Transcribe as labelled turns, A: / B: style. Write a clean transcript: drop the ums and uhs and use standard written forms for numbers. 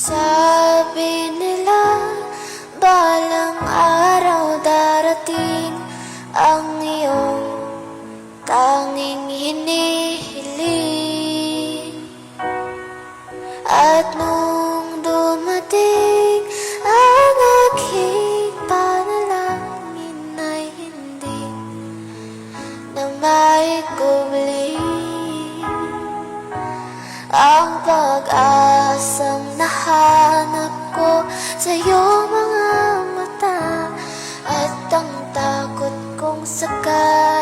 A: Sabi nila, balang araw darating ang iyong tanging hinihiling. At nung dumating ang aking panalangin ay hindi na maikubli ang pag-asang nahanap ko sa iyong mga mata, at ang takot kong sakali